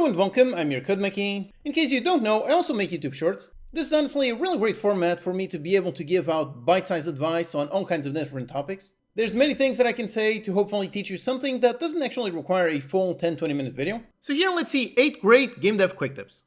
Hello and welcome, I'm your Codemaker. In case you don't know, I also make YouTube shorts. This is honestly a really great format for me to be able to give out bite-sized advice on all kinds of different topics. There's many things that I can say to hopefully teach you something that doesn't actually require a full 10-20 minute video. So here let's see 8 great game dev quick tips.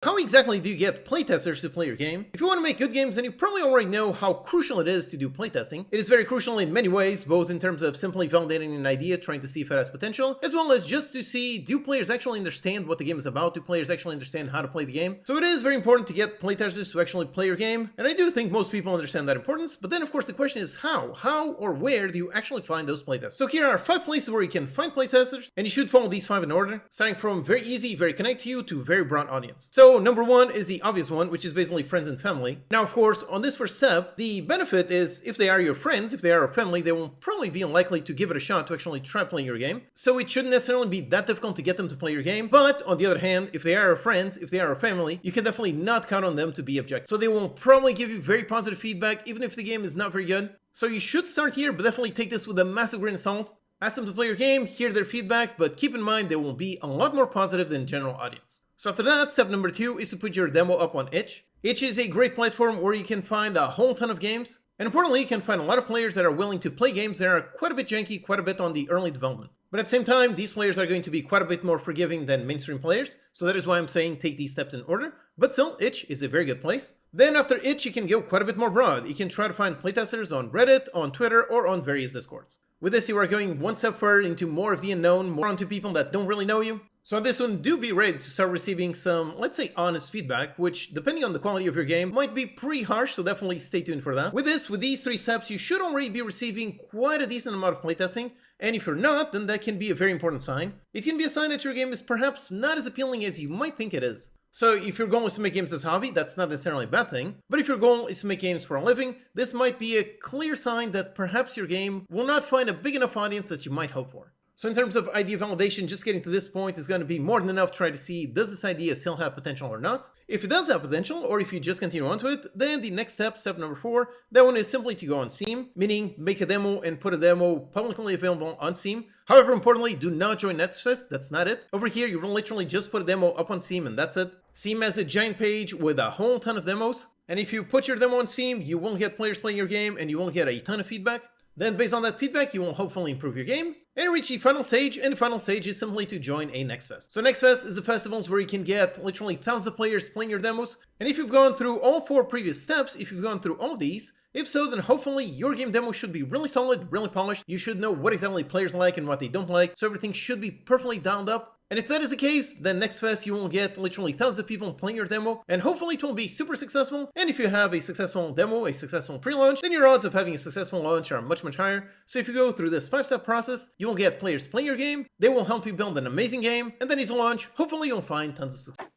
How exactly do you get playtesters to play your game? If you want to make good games, then you probably already know how crucial it is to do playtesting. It is very crucial in many ways, both in terms of simply validating an idea, trying to see if it has potential, as well as just to see, do players actually understand what the game is about? Do players actually understand how to play the game? So it is very important to get playtesters to actually play your game, and I do think most people understand that importance, but then of course the question is how? How or where do you actually find those playtesters? So here are 5 places where you can find playtesters, and you should follow these 5 in order, starting from very easy, very connect to you, to very broad audience. So number 1 is the obvious one, which is basically friends and family. Now, of course, on this first step, the benefit is if they are your friends, if they are your family, they will probably be unlikely to give it a shot to actually try playing your game. So it shouldn't necessarily be that difficult to get them to play your game. But on the other hand, if they are your friends, if they are your family, you can definitely not count on them to be objective. So they will probably give you very positive feedback, even if the game is not very good. So you should start here, but definitely take this with a massive grain of salt. Ask them to play your game, hear their feedback, but keep in mind they will be a lot more positive than general audience. So after that, step number 2 is to put your demo up on itch. Itch is a great platform where you can find a whole ton of games. And importantly, you can find a lot of players that are willing to play games that are quite a bit janky, quite a bit on the early development. But at the same time, these players are going to be quite a bit more forgiving than mainstream players. So that is why I'm saying take these steps in order. But still, itch is a very good place. Then after itch, you can go quite a bit more broad. You can try to find playtesters on Reddit, on Twitter, or on various Discords. With this, you are going one step further into more of the unknown, more onto people that don't really know you. So on this one, do be ready to start receiving some, let's say, honest feedback, which, depending on the quality of your game, might be pretty harsh, so definitely stay tuned for that. With these 3 steps, you should already be receiving quite a decent amount of playtesting, and if you're not, then that can be a very important sign. It can be a sign that your game is perhaps not as appealing as you might think it is. So if your goal is to make games as a hobby, that's not necessarily a bad thing. But if your goal is to make games for a living, this might be a clear sign that perhaps your game will not find a big enough audience that you might hope for. So in terms of idea validation, just getting to this point is going to be more than enough to try to see, does this idea still have potential or not? If it does have potential, or if you just continue on to it, then the next step, step number 4, that one is simply to go on Steam, meaning make a demo and put a demo publicly available on Steam. However, importantly, do not join NetFest, that's not it. Over here, you will literally just put a demo up on Steam and that's it. Steam has a giant page with a whole ton of demos, and if you put your demo on Steam, you won't get players playing your game and you won't get a ton of feedback. Then based on that feedback, you will hopefully improve your game and reach the final stage, and the final stage is simply to join a NextFest. So NextFest is the festivals where you can get literally thousands of players playing your demos, and if you've gone through all 4 previous steps, if you've gone through all of these, if so, then hopefully your game demo should be really solid, really polished. You should know what exactly players like and what they don't like, so everything should be perfectly dialed up. And if that is the case, then next fest you will get literally thousands of people playing your demo, and hopefully it will be super successful. And if you have a successful demo, a successful pre-launch, then your odds of having a successful launch are much, much higher. So if you go through this 5-step process, you will get players playing your game, they will help you build an amazing game, and then as you launch, hopefully you'll find tons of success.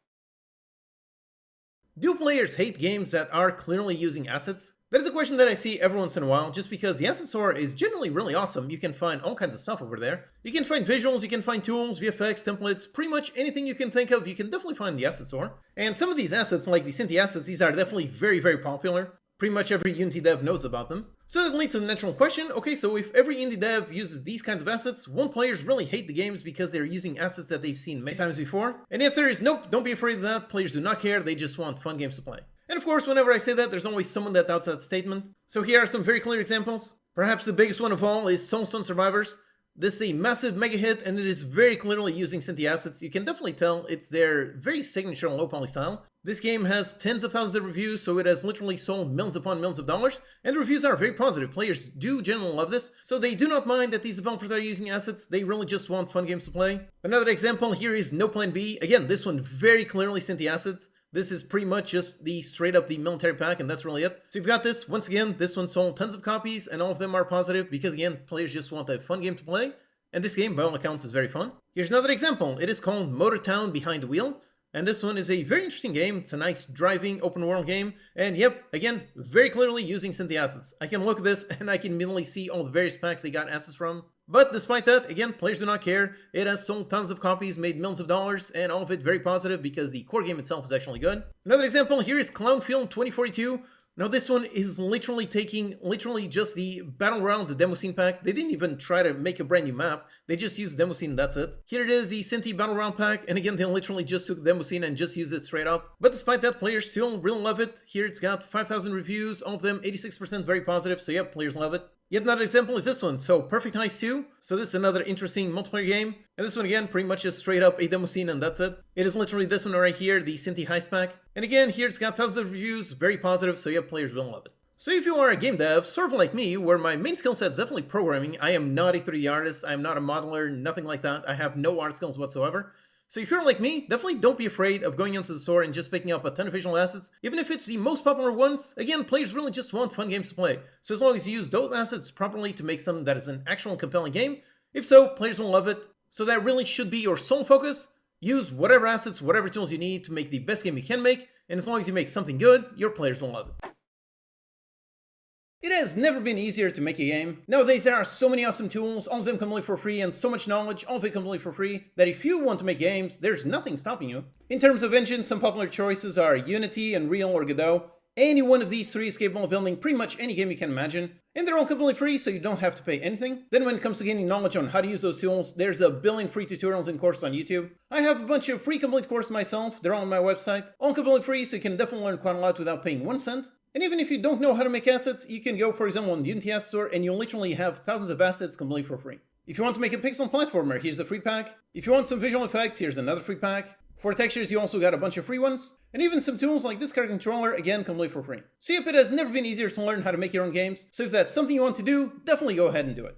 Do players hate games that are clearly using assets? That is a question that I see every once in a while, just because the asset store is generally really awesome. You can find all kinds of stuff over there. You can find visuals, you can find tools, VFX, templates, pretty much anything you can think of, you can definitely find in the asset store. And some of these assets, like the Cinti assets, these are definitely very, very popular. Pretty much every Unity dev knows about them. So that leads to the natural question, okay, so if every indie dev uses these kinds of assets, won't players really hate the games because they're using assets that they've seen many times before? And the answer is nope, don't be afraid of that. Players do not care, they just want fun games to play. And of course, whenever I say that, there's always someone that doubts that statement. So here are some very clear examples. Perhaps the biggest one of all is Soulstone Survivors. This is a massive mega hit, and it is very clearly using Cinti assets. You can definitely tell it's their very signature low poly style. This game has tens of thousands of reviews, so it has literally sold millions upon millions of dollars, and the reviews are very positive. Players do generally love this, so they do not mind that these developers are using assets. They really just want fun games to play. Another example here is No Plan B. Again, this one very clearly Cinti assets. This is pretty much just the straight up the military pack, and that's really it. So you've got this. Once again, this one sold tons of copies, and all of them are positive because, again, players just want a fun game to play. And this game, by all accounts, is very fun. Here's another example. It is called Motor Town Behind the Wheel. And this one is a very interesting game. It's a nice driving open world game. And yep, again, very clearly using Cinti assets. I can look at this and I can immediately see all the various packs they got assets from. But despite that, again, players do not care. It has sold tons of copies, made millions of dollars, and all of it very positive because the core game itself is actually good. Another example here is Clownfield 2042. Now this one is literally taking just the Battleground, the demo scene pack. They didn't even try to make a brand new map. They just used demo scene, that's it. Here it is, the Sinti Battleground pack, and again, they literally just took demo scene and just used it straight up. But despite that, players still really love it. Here it's got 5,000 reviews, all of them 86% very positive, so yeah, players love it. Yet another example is this one, so Perfect Heist 2. So this is another interesting multiplayer game. And this one again, pretty much just straight up a demo scene and that's it. It is literally this one right here, the Sinti Heist pack. And again, here it's got thousands of reviews, very positive, so yeah, players will love it. So if you are a game dev, sort of like me, where my main skill set is definitely programming, I am not a 3D artist, I am not a modeler, nothing like that. I have no art skills whatsoever. So if you're like me, definitely don't be afraid of going into the store and just picking up a ton of visual assets. Even if it's the most popular ones, again, players really just want fun games to play. So as long as you use those assets properly to make something that is an actual compelling game, if so, players will love it. So that really should be your sole focus. Use whatever assets, whatever tools you need to make the best game you can make, and as long as you make something good, your players will love it. It has never been easier to make a game. Nowadays there are so many awesome tools, all of them completely for free, and so much knowledge, all of it completely for free, that if you want to make games, there's nothing stopping you. In terms of engines, some popular choices are Unity, Unreal, or Godot. Any one of these three is capable of building pretty much any game you can imagine. And they're all completely free, so you don't have to pay anything. Then when it comes to gaining knowledge on how to use those tools, there's a billion free tutorials and courses on YouTube. I have a bunch of free complete courses myself, they're all on my website. All completely free, so you can definitely learn quite a lot without paying 1 cent. And even if you don't know how to make assets, you can go, for example, on the Unity Asset Store, and you'll literally have thousands of assets completely for free. If you want to make a pixel platformer, here's a free pack. If you want some visual effects, here's another free pack. For textures, you also got a bunch of free ones. And even some tools like this card controller, again, completely for free. So yep, it has never been easier to learn how to make your own games. So if that's something you want to do, definitely go ahead and do it.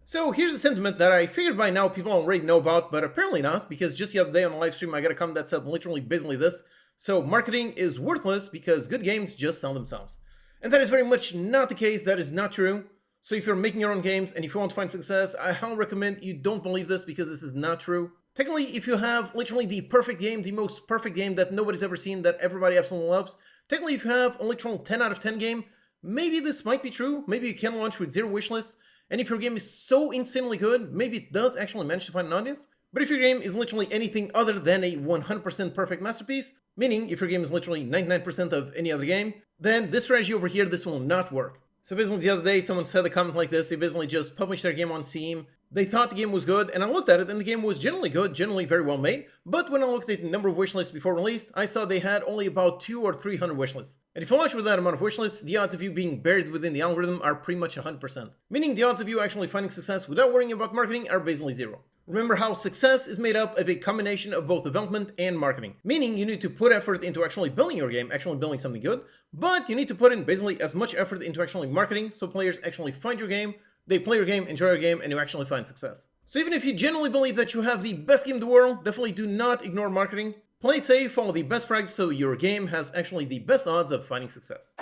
So here's a sentiment that I figured by now people already know about, but apparently not, because just the other day on a live stream I got a comment that said literally basically this. So marketing is worthless because good games just sell themselves. And that is very much not the case, that is not true. So if you're making your own games and if you want to find success, I highly recommend you don't believe this because this is not true. Technically, if you have literally the perfect game, the most perfect game that nobody's ever seen, that everybody absolutely loves, technically if you have a literal 10 out of 10 game, maybe this might be true, maybe you can launch with 0 wishlists, and if your game is so insanely good, maybe it does actually manage to find an audience. But if your game is literally anything other than a 100% perfect masterpiece, meaning if your game is literally 99% of any other game, then this strategy over here, this will not work. So basically the other day someone said a comment like this, they basically just published their game on Steam, they thought the game was good, and I looked at it and the game was generally good, generally very well made, but when I looked at the number of wishlists before release, I saw they had only about 200 or 300 wishlists. And if you launch with that amount of wishlists, the odds of you being buried within the algorithm are pretty much 100%. Meaning the odds of you actually finding success without worrying about marketing are basically 0. Remember how success is made up of a combination of both development and marketing. Meaning you need to put effort into actually building your game, actually building something good, but you need to put in basically as much effort into actually marketing so players actually find your game, they play your game, enjoy your game, and you actually find success. So even if you genuinely believe that you have the best game in the world, definitely do not ignore marketing. Play it safe, follow the best practice so your game has actually the best odds of finding success.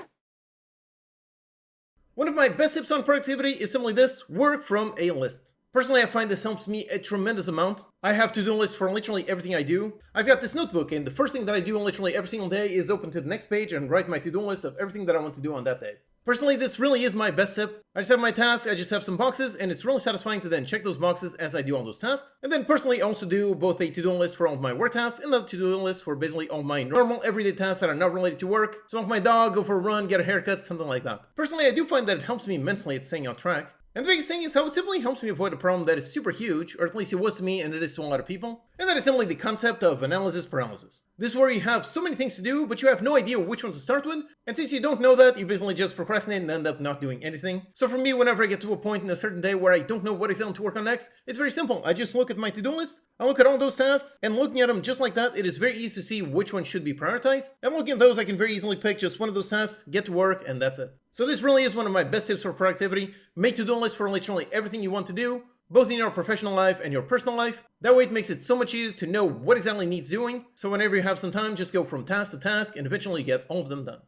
One of my best tips on productivity is simply this: work from a list. Personally, I find this helps me a tremendous amount. I have to-do lists for literally everything I do. I've got this notebook, and the first thing that I do literally every single day is open to the next page and write my to-do list of everything that I want to do on that day. Personally, this really is my best tip. I just have my tasks, I just have some boxes, and it's really satisfying to then check those boxes as I do all those tasks. And then personally, I also do both a to-do list for all of my work tasks and a to-do list for basically all my normal everyday tasks that are not related to work. So walk my dog, go for a run, get a haircut, something like that. Personally, I do find that it helps me mentally at staying on track. And the biggest thing is how it simply helps me avoid a problem that is super huge, or at least it was to me and it is to a lot of people, and that is simply the concept of analysis paralysis. This is where you have so many things to do, but you have no idea which one to start with, and since you don't know that, you basically just procrastinate and end up not doing anything. So for me, whenever I get to a point in a certain day where I don't know what exactly to work on next, it's very simple. I just look at my to-do list, I look at all those tasks, and looking at them just like that, it is very easy to see which one should be prioritized, and looking at those, I can very easily pick just one of those tasks, get to work, and that's it. So this really is one of my best tips for productivity. Make to-do lists for literally everything you want to do, both in your professional life and your personal life. That way it makes it so much easier to know what exactly needs doing. So whenever you have some time, just go from task to task and eventually get all of them done.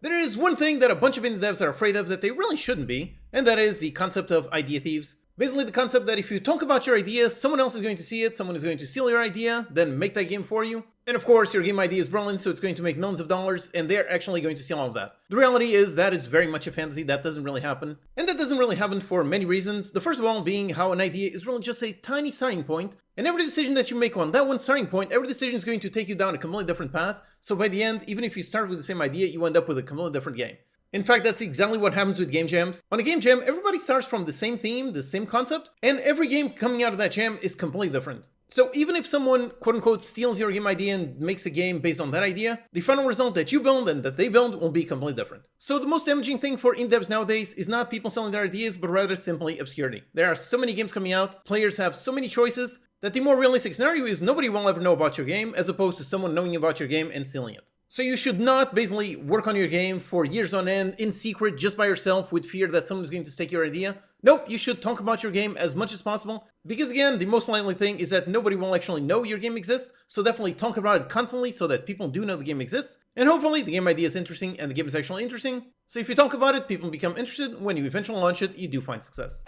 There is one thing that a bunch of indie devs are afraid of that they really shouldn't be, and that is the concept of idea thieves. Basically the concept that if you talk about your idea, someone else is going to see it, someone is going to steal your idea, then make that game for you. And of course, your game idea is brilliant, so it's going to make millions of dollars, and they're actually going to see all of that. The reality is that is very much a fantasy. That doesn't really happen. And that doesn't really happen for many reasons. The first of all being how an idea is really just a tiny starting point, and every decision that you make on that one starting point, every decision is going to take you down a completely different path. So by the end, even if you start with the same idea, you end up with a completely different game. In fact, that's exactly what happens with game jams. On a game jam, everybody starts from the same theme, the same concept, and every game coming out of that jam is completely different. So even if someone, quote-unquote, steals your game idea and makes a game based on that idea, the final result that you build and that they build will be completely different. So the most damaging thing for indie devs nowadays is not people selling their ideas, but rather simply obscurity. There are so many games coming out, players have so many choices, that the more realistic scenario is nobody will ever know about your game, as opposed to someone knowing about your game and stealing it. So you should not basically work on your game for years on end in secret just by yourself with fear that someone's going to take your idea. Nope, you should talk about your game as much as possible, because again, the most likely thing is that nobody will actually know your game exists, so definitely talk about it constantly so that people do know the game exists, and hopefully the game idea is interesting and the game is actually interesting, so if you talk about it, people become interested. When you eventually launch it, you do find success.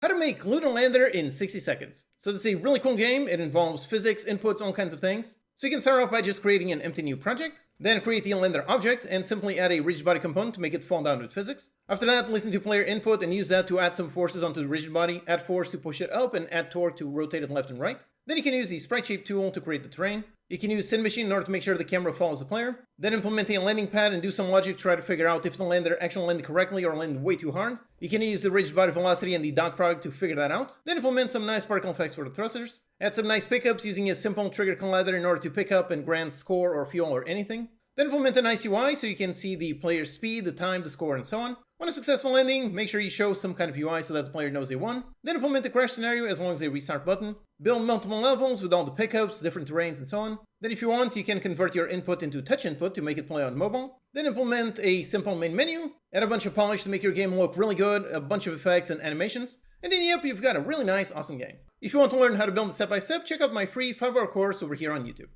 How to make Lunar Lander in 60 seconds. So this is a really cool game. It involves physics, inputs, all kinds of things. So you can start off by just creating an empty new project, then create the lander object and simply add a rigid body component to make it fall down with physics. After that, listen to player input and use that to add some forces onto the rigid body, add force to push it up, and add torque to rotate it left and right. Then you can use the sprite shape tool to create the terrain. You can use Cinemachine in order to make sure the camera follows the player. Then implement a landing pad and do some logic to try to figure out if the lander actually landed correctly or landed way too hard. You can use the rigid body velocity and the dot product to figure that out. Then implement some nice particle effects for the thrusters. Add some nice pickups using a simple trigger collider in order to pick up and grant score or fuel or anything. Then implement a nice UI so you can see the player's speed, the time, the score, and so on. On a successful landing, make sure you show some kind of UI so that the player knows they won. Then implement the crash scenario as long as a restart button. Build multiple levels with all the pickups, different terrains, and so on. Then if you want, you can convert your input into touch input to make it play on mobile. Then implement a simple main menu, add a bunch of polish to make your game look really good, a bunch of effects and animations. And then yep, you've got a really nice, awesome game. If you want to learn how to build it step by step, check out my free 5-hour course over here on YouTube.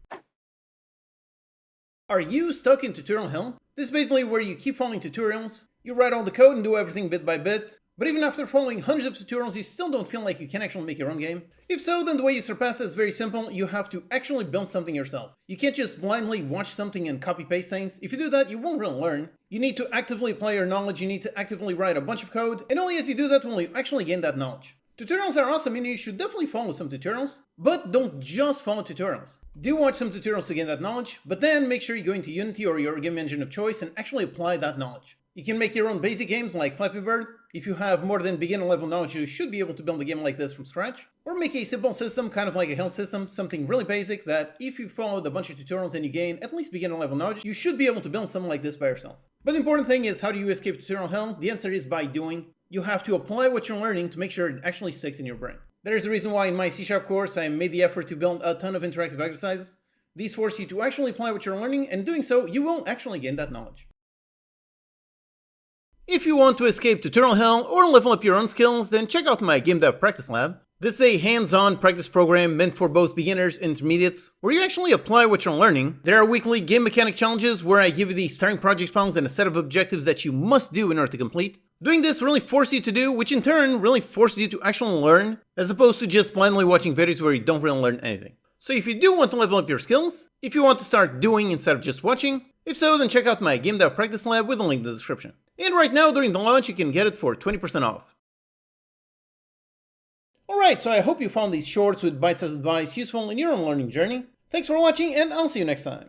Are you stuck in tutorial hell? This is basically where you keep following tutorials, you write all the code and do everything bit by bit, but even after following hundreds of tutorials, you still don't feel like you can actually make your own game? If so, then the way you surpass this is very simple. You have to actually build something yourself. You can't just blindly watch something and copy-paste things. If you do that, you won't really learn. You need to actively apply your knowledge, you need to actively write a bunch of code, and only as you do that will you actually gain that knowledge. Tutorials are awesome and you should definitely follow some tutorials, but don't just follow tutorials. Do watch some tutorials to gain that knowledge, but then make sure you go into Unity or your game engine of choice and actually apply that knowledge. You can make your own basic games like Flappy Bird. If you have more than beginner level knowledge, you should be able to build a game like this from scratch. Or make a simple system, kind of like a health system, something really basic that if you followed a bunch of tutorials and you gain at least beginner level knowledge, you should be able to build something like this by yourself. But the important thing is, how do you escape tutorial hell? The answer is by doing. You have to apply what you're learning to make sure it actually sticks in your brain. There is a reason why in my C# course I made the effort to build a ton of interactive exercises. These force you to actually apply what you're learning, and doing so, you will actually gain that knowledge. If you want to escape tutorial hell or level up your own skills, then check out my Game Dev Practice Lab. This is a hands-on practice program meant for both beginners and intermediates, where you actually apply what you're learning. There are weekly game mechanic challenges where I give you the starting project files and a set of objectives that you must do in order to complete. Doing this really forces you to do, which in turn really forces you to actually learn, as opposed to just blindly watching videos where you don't really learn anything. So if you do want to level up your skills, if you want to start doing instead of just watching, if so, then check out my Game Dev Practice Lab with a link in the description. And right now, during the launch, you can get it for 20% off. Alright, so I hope you found these shorts with bite-sized advice useful in your own learning journey. Thanks for watching, and I'll see you next time.